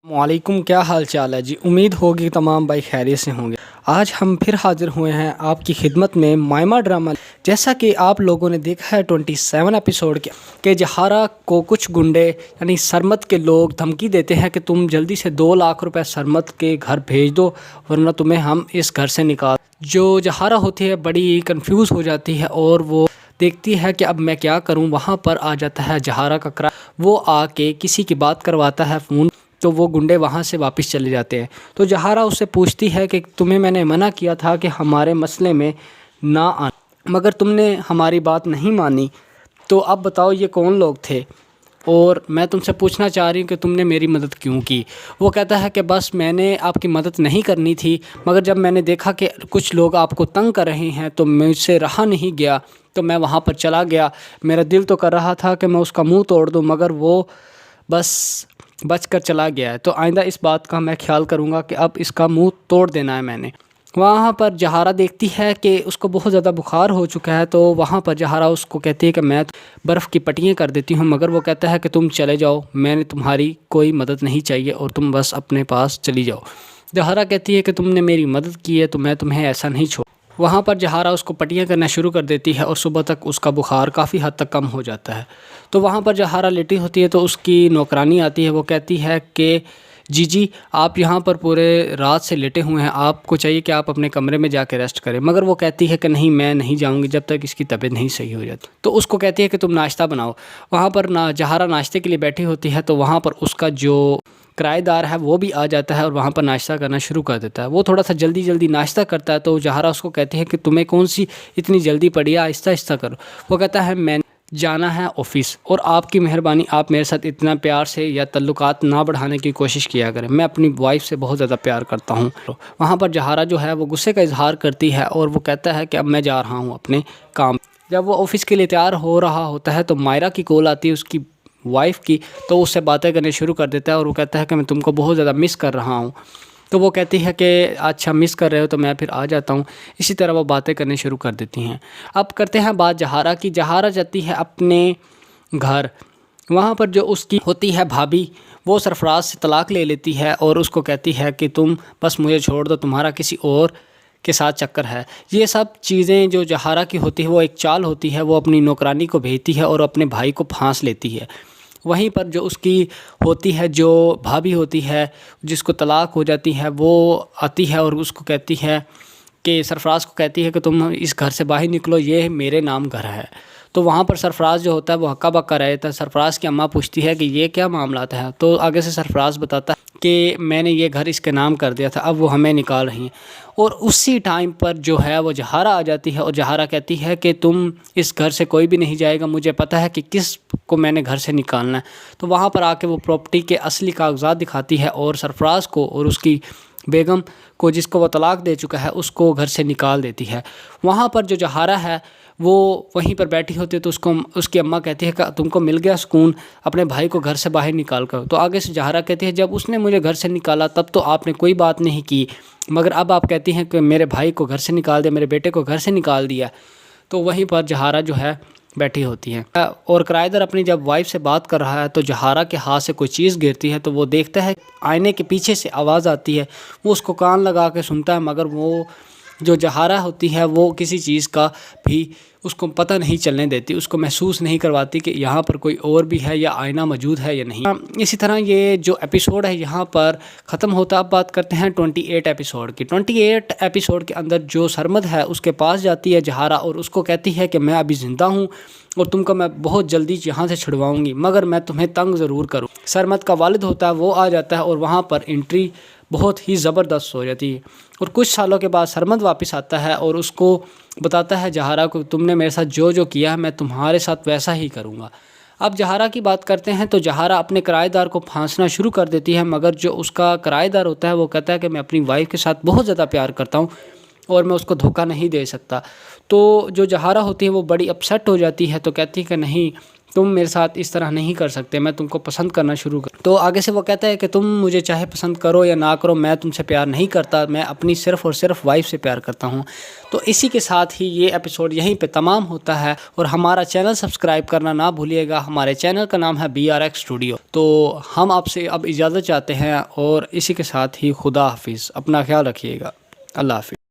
वालेकुम, क्या हाल चाल है जी। उम्मीद होगी तमाम भाई खैरियत से होंगे। आज हम फिर हाजिर हुए हैं आपकी खिदमत में मायमा ड्रामा। जैसा कि आप लोगों ने देखा है 27 एपिसोड के जहारा को कुछ गुंडे यानी सरमत के लोग धमकी देते हैं कि तुम जल्दी से 2 लाख रुपए सरमत के घर भेज दो वरना तुम्हें हम इस घर से निकाल। जो जहारा होती है बड़ी कंफ्यूज हो जाती है और वो देखती है कि अब मैं क्या करूं। वहाँ पर आ जाता है जहारा का किराया, वो आके किसी की बात करवाता है फ़ोन। तो वो गुंडे वहाँ से वापस चले जाते हैं। तो जहारा उससे पूछती है कि तुम्हें मैंने मना किया था कि हमारे मसले में ना आना, मगर तुमने हमारी बात नहीं मानी। तो अब बताओ ये कौन लोग थे और मैं तुमसे पूछना चाह रही हूँ कि तुमने मेरी मदद क्यों की। वो कहता है कि बस मैंने आपकी मदद नहीं करनी थी, मगर जब मैंने देखा कि कुछ लोग आपको तंग कर रहे हैं तो मुझसे रहा नहीं गया, तो मैं वहाँ पर चला गया। मेरा दिल तो कर रहा था कि मैं उसका मुंह तोड़ दूँ, मगर वो बस बच कर चला गया है। तो आइंदा इस बात का मैं ख्याल करूँगा कि अब इसका मुंह तोड़ देना है मैंने। वहाँ पर जहारा देखती है कि उसको बहुत ज़्यादा बुखार हो चुका है। तो वहाँ पर जहारा उसको कहती है कि मैं बर्फ़ की पट्टियाँ कर देती हूँ, मगर वो कहता है कि तुम चले जाओ, मैंने तुम्हारी कोई मदद नहीं चाहिए और तुम बस अपने पास चली जाओ। जहारा कहती है कि तुमने मेरी मदद की है तो मैं तुम्हें ऐसा नहीं छोड़। वहाँ पर जहारा उसको पट्टियाँ करना शुरू कर देती है और सुबह तक उसका बुखार काफ़ी हद तक कम हो जाता है। तो वहाँ पर जहारा लेटी होती है तो उसकी नौकरानी आती है। वो कहती है कि जी आप यहाँ पर पूरे रात से लेटे हुए हैं, आपको चाहिए कि आप अपने कमरे में जाके रेस्ट करें। मगर वो कहती है कि नहीं, मैं नहीं जाऊँगी जब तक इसकी तबीयत नहीं सही हो जाती। तो उसको कहती है कि तुम नाश्ता बनाओ। वहाँ पर जहारा नाश्ते के लिए बैठी होती है तो वहाँ पर उसका जो किराएदार है वो भी आ जाता है और वहाँ पर नाश्ता करना शुरू कर देता है। वो थोड़ा सा जल्दी नाश्ता करता है तो जहारा उसको कहती है कि तुम्हें कौन सी इतनी जल्दी पड़ी है, आहिस्ता आहिस्ता करो। वो कहता है मैं जाना है ऑफिस और आपकी मेहरबानी आप मेरे साथ इतना प्यार से या तल्लुकात ना बढ़ाने की कोशिश किया करें, मैं अपनी वाइफ से बहुत ज़्यादा प्यार करता हूँ। वहाँ पर जहारा जो है वो गुस्से का इजहार करती है और वो कहता है कि अब मैं जा रहा हूँ अपने काम। जब वो ऑफिस के लिए तैयार हो रहा होता है तो मायरा की कॉल आती है उसकी वाइफ की। तो उससे बातें करने शुरू कर देता है और वो कहता है कि मैं तुमको बहुत ज़्यादा मिस कर रहा हूँ। तो वो कहती है कि अच्छा मिस कर रहे हो तो मैं फिर आ जाता हूँ। इसी तरह वो बातें करने शुरू कर देती हैं। अब करते हैं बात जहारा की। जहारा जाती है अपने घर। वहाँ पर जो उसकी होती है भाभी, वो सरफराज से तलाक ले लेती है और उसको कहती है कि तुम बस मुझे छोड़ दो, तुम्हारा किसी और के साथ चक्कर है। ये सब चीज़ें जो जहारा की होती है वो एक चाल होती है। वो अपनी नौकरानी को भेजती है और अपने भाई को फांस लेती है। वहीं पर जो उसकी होती है, जो भाभी होती है जिसको तलाक हो जाती है, वो आती है और उसको कहती है कि सरफराज को कहती है कि तुम इस घर से बाहर निकलो, ये मेरे नाम घर है। तो वहाँ पर सरफराज जो होता है वो हक्का बक्का रहता है। सरफराज की अम्मा पूछती है कि ये क्या मामला है। तो आगे से सरफराज बताता है कि मैंने ये घर इसके नाम कर दिया था, अब वो हमें निकाल रही हैं। और उसी टाइम पर जो है वो जहारा आ जाती है और जहारा कहती है कि तुम इस घर से कोई भी नहीं जाएगा, मुझे पता है कि किस को मैंने घर से निकालना है। तो वहाँ पर आके वो प्रॉपर्टी के असली कागजात दिखाती है और सरफराज को और उसकी बेगम को, जिसको वो तलाक दे चुका है, उसको घर से निकाल देती है। वहाँ पर जो जहारा है वो वहीं पर बैठी होती है तो उसको उसकी अम्मा कहती है कि तुमको मिल गया सुकून, अपने भाई को घर से बाहर निकाल कर। तो आगे से जहारा कहती है जब उसने मुझे घर से निकाला तब तो आपने कोई बात नहीं की, मगर अब आप कहती हैं कि मेरे भाई को घर से निकाल दिया, मेरे बेटे को घर से निकाल दिया। तो वहीं पर जहारा जो है बैठी होती है और किराएदार अपनी जब वाइफ से बात कर रहा है तो जहारा के हाथ से कोई चीज़ गिरती है। तो वो देखता है आईने के पीछे से आवाज़ आती है। वो उसको कान लगा के सुनता है, मगर वो जो जहारा होती है वो किसी चीज़ का भी उसको पता नहीं चलने देती, उसको महसूस नहीं करवाती कि यहाँ पर कोई और भी है या आईना मौजूद है या नहीं। इसी तरह ये जो एपिसोड है यहाँ पर ख़त्म होता। अब बात करते हैं 28 एपिसोड की। 28 एपिसोड के अंदर जो सरमद है उसके पास जाती है जहारा और उसको कहती है कि मैं अभी ज़िंदा हूँ और तुमको मैं बहुत जल्दी यहाँ से छुड़वाऊँगी, मगर मैं तुम्हें तंग ज़रूर करूँ। सरमद का वालिद होता है वो आ जाता है और वहाँ पर एंट्री बहुत ही ज़बरदस्त हो जाती है। और कुछ सालों के बाद सरमद वापस आता है और उसको बताता है जहारा को तुमने मेरे साथ जो जो किया है मैं तुम्हारे साथ वैसा ही करूँगा। अब जहारा की बात करते हैं तो जहारा अपने किराएदार को फांसना शुरू कर देती है, मगर जो उसका किराएदार होता है वो कहता है कि मैं अपनी वाइफ के साथ बहुत ज़्यादा प्यार करता हूँ और मैं उसको धोखा नहीं दे सकता। तो जो जहारा होती है वो बड़ी अपसेट हो जाती है। तो कहती है कि नहीं, تم میرے ساتھ اس طرح نہیں کر سکتے، میں تم کو پسند کرنا شروع کر. تو آگے سے وہ کہتا ہے کہ تم مجھے چاہے پسند کرو یا نہ کرو، میں تم سے پیار نہیں کرتا، میں اپنی صرف اور صرف وائف سے پیار کرتا ہوں. تو اسی کے ساتھ ہی یہ ایپیسوڈ یہیں پہ تمام ہوتا ہے، اور ہمارا چینل سبسکرائب کرنا نہ بھولیے گا. ہمارے چینل کا نام ہے BRX اسٹوڈیو. تو ہم آپ سے اب اجازت چاہتے ہیں، اور اسی کے ساتھ ہی خدا حافظ. اپنا خیال رکھیے گا. اللہ حافظ.